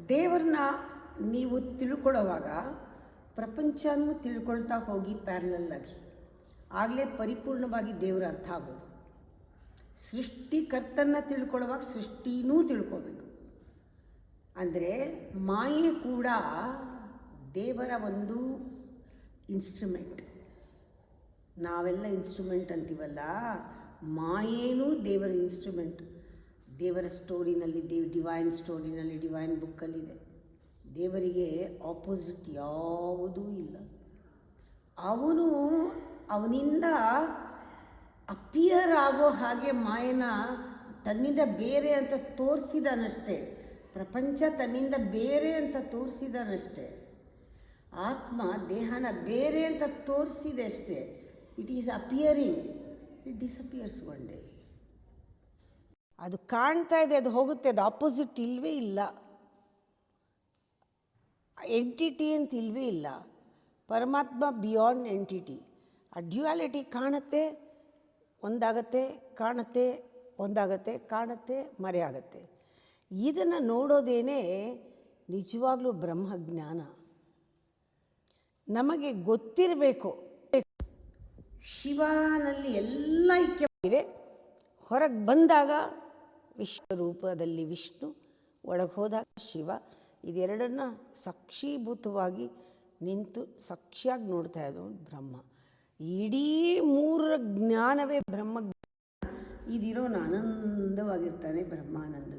ದೇವರನ್ನ ನೀವು ತಿಳ್ಕೊಳ್ಳೋವಾಗ ಪ್ರಪಂಚನೂ ತಿಳ್ಕೊಳ್ತಾ ಹೋಗಿ ಪ್ಯಾರಲಲ್ಲಾಗಿ, ಆಗಲೇ ಪರಿಪೂರ್ಣವಾಗಿ ದೇವರ ಅರ್ಥ ಆಗೋದು. ಸೃಷ್ಟಿಕರ್ತನ ತಿಳ್ಕೊಳ್ಳೋವಾಗ ಸೃಷ್ಟಿನೂ ತಿಳ್ಕೋಬೇಕು. ಅಂದರೆ ಮಾಯೆ ಕೂಡ ದೇವರ ಒಂದು ಇನ್ಸ್ಟ್ರುಮೆಂಟ್. ನಾವೆಲ್ಲ ಇನ್ಸ್ಟ್ರುಮೆಂಟ್ ಅಂತೀವಲ್ಲ, ಮಾಯೇನೂ ದೇವರ ಇನ್ಸ್ಟ್ರುಮೆಂಟ್. ದೇವರ ಸ್ಟೋರಿನಲ್ಲಿ, ಡಿವೈನ್ ಸ್ಟೋರಿನಲ್ಲಿ, ಡಿವೈನ್ ಬುಕ್ಕಲ್ಲಿದೆ. ದೇವರಿಗೆ ಆಪೋಸಿಟ್ ಯಾವುದೂ ಇಲ್ಲ. ಅವನಿಂದ ಅಪಿಯರ್ ಆಗೋ ಹಾಗೆ ಮಾಯನ ತನ್ನಿಂದ ಬೇರೆ ಅಂತ ತೋರಿಸಿದಾನಷ್ಟೇ. ಪ್ರಪಂಚ ತನ್ನಿಂದ ಬೇರೆ ಅಂತ ತೋರಿಸಿದಾನಷ್ಟೇ. ಆತ್ಮ ದೇಹನ ಬೇರೆ ಅಂತ ತೋರಿಸಿದೆ ಅಷ್ಟೇ. It is appearing, it disappears one day. ಅದು ಕಾಣ್ತಾ ಇದೆ, ಅದು ಹೋಗುತ್ತೆ, ಅದು ಆಪೋಸಿಟ್ ಇಲ್ಲವೇ ಇಲ್ಲ. ಎಂಟಿಟಿ ಅಂತ ಇಲ್ಲವೇ ಇಲ್ಲ. ಪರಮಾತ್ಮ ಬಿಯಾಂಡ್ ಎಂಟಿಟಿ. ಆ ಡ್ಯುಯಾಲಿಟಿ ಕಾಣುತ್ತೆ, ಒಂದಾಗತ್ತೆ, ಕಾಣುತ್ತೆ, ಒಂದಾಗತ್ತೆ, ಕಾಣುತ್ತೆ, ಮರೆಯಾಗತ್ತೆ. ಇದನ್ನು ನೋಡೋದೇನೆ ನಿಜವಾಗ್ಲೂ ಬ್ರಹ್ಮಜ್ಞಾನ. ನಮಗೆ ಗೊತ್ತಿರಬೇಕು, ಶಿವನಲ್ಲಿ ಎಲ್ಲ ಐಕ್ಯವಾಗಿದೆ. ಹೊರಗೆ ಬಂದಾಗ ವಿಶ್ವರೂಪದಲ್ಲಿ ವಿಷ್ಣು, ಒಳಗೆ ಹೋದಾಗ ಶಿವ. ಇದೆರಡನ್ನು ಸಾಕ್ಷೀಭೂತವಾಗಿ ನಿಂತು ಸಾಕ್ಷಿಯಾಗಿ ನೋಡ್ತಾ ಇದ್ದವನು ಬ್ರಹ್ಮ. ಇಡೀ ಮೂರರ ಜ್ಞಾನವೇ ಬ್ರಹ್ಮಜ್ಞಾನ. ಇದಿರೋನು ಆನಂದವಾಗಿರ್ತಾನೆ ಬ್ರಹ್ಮಾನಂದ.